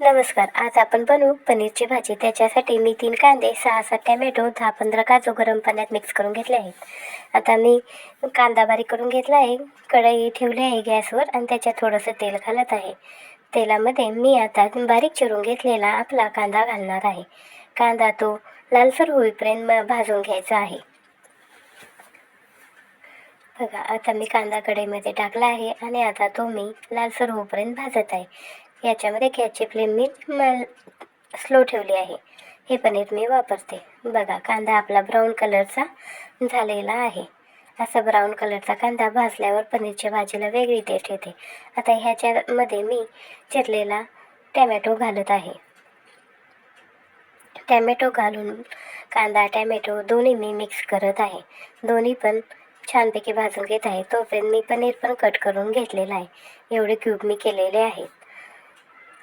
नमस्कार. आज आपण बनवू पनीरची भाजी. त्याच्यासाठी मी 3 कांदे, 6-7 टॅमॅटो, 10-15 काजू गरम पाण्यात मिक्स करून घेतले आहेत. आता मी कांदा बारीक करून घेतला आहे. कढई ठेवली आहे गॅसवर आणि त्याच्यात थोडंसं तेल घालत आहे. तेलामध्ये मी आता बारीक चिरून घेतलेला आपला कांदा घालणार आहे. कांदा तो लालसर होईपर्यंत भाजून घ्यायचा आहे. बघा, आता मी कांदा कढईमध्ये टाकला आहे आणि आता तो मी लालसर होईपर्यंत भाजत आहे. याच्यामध्ये गॅसची फ्लेम मी स्लो ठेवली आहे. हे पनीर मी वापरते. बघा, कांदा आपला ब्राऊन कलरचा झालेला आहे. असा ब्राऊन कलरचा कांदा भाजल्यावर पनीरच्या भाजीला वेगळी टेस्ट येते. आता ह्याच्यामध्ये मी चिरलेला टॅमॅटो घालत आहे. टॅमॅटो घालून कांदा टॅमॅटो दोन्ही मी मिक्स करत आहे. दोन्ही पण छानपैकी भाजून घेत आहे. तोपर्यंत मी पनीर पण कट करून घेतलेला आहे. एवढे क्यूब मी केलेले आहेत.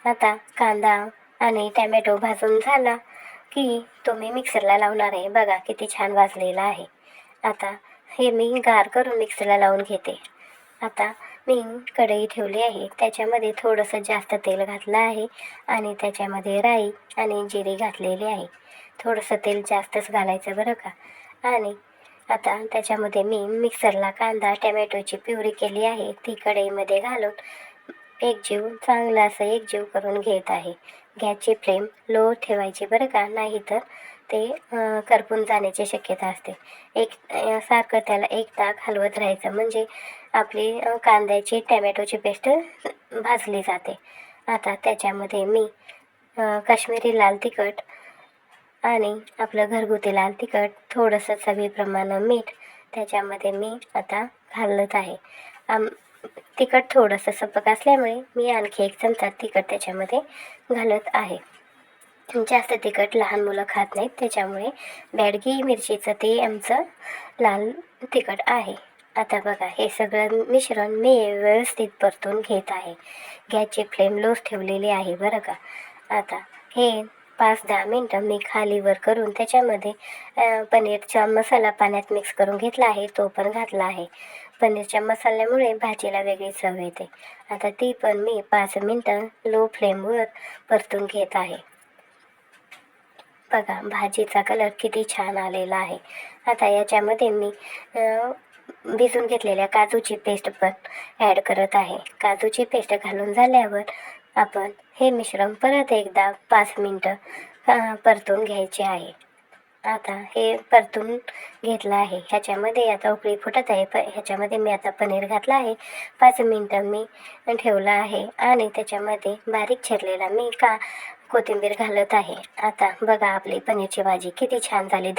आता कांदा आणि टॅमॅटो भाजून झाला की तो मी मिक्सरला लावणार आहे. बघा किती छान भाजलेला आहे. आता हे मी गार करून मिक्सरला लावून घेते. आता मी कढई ठेवली आहे. त्याच्यामध्ये थोडंसं जास्त तेल घातलं आहे आणि त्याच्यामध्ये राई आणि जिरे घातलेले आहे. थोडंसं तेल जास्तच घालायचं बरं का. आणि आता त्याच्यामध्ये मी मिक्सरला कांदा टॅमॅटोची प्युरी केली आहे ती कढईमध्ये घालून चांगलं असं एकजीव करून घेत आहे. गॅसची फ्लेम लो ठेवायची बरं का, नाही तर ते करपून जाण्याची शक्यता असते. सारखं त्याला एकदा हलवत राहायचं म्हणजे आपली कांद्याची टॅमॅटोची पेस्ट भाजली जाते. आता त्याच्यामध्ये मी काश्मीरी लाल तिखट आणि आपलं घरगुती लाल तिखट, थोडंसं चवीप्रमाणे मीठ त्याच्यामध्ये मी आता घालत आहे. तिखट थोडंसं सपक असल्यामुळे मी आणखी 1 चमचा तिखट त्याच्यामध्ये घालत आहे. जास्त तिखट लहान मुलं खात नाहीत, त्याच्यामुळे बॅडगी मिरचीचं ते आमचं लाल तिखट आहे. आता बघा, हे सगळं मिश्रण मी व्यवस्थित परतून घेत आहे. गॅसची फ्लेम लोच ठेवलेली आहे बरं का. आता हे 5-10 मिनटं मी खालीवर करून त्याच्यामध्ये पनीरचा मसाला पाण्यात मिक्स करून घेतला आहे. तो पण घातला आहे. पनीरच्या मसाल्यामुळे भाजीला वेगळी चव येते. आता ती पण मी 5 मिनटं लो फ्लेमवर परतून घेत आहे. बघा, भाजीचा कलर किती छान आलेला आहे. आता याच्यामध्ये मी भिजून घेतलेल्या काजूची पेस्ट पण ॲड करत आहे. काजूची पेस्ट घालून झाल्यावर आपण हे मिश्रण परत एकदा 5 मिनटं परतून घ्यायचे आहे. आता हे परतून घेतलं आहे. ह्याच्यामध्ये आता उकळी फुटत आहे. ह्याच्यामध्ये मी आता पनीर घातलं आहे. 5 मिनटं मी ठेवलं आहे आणि त्याच्यामध्ये बारीक चिरलेला मी कोथिंबीर घालत आहे. आता बघा, आपली पनीरची भाजी किती छान झाली.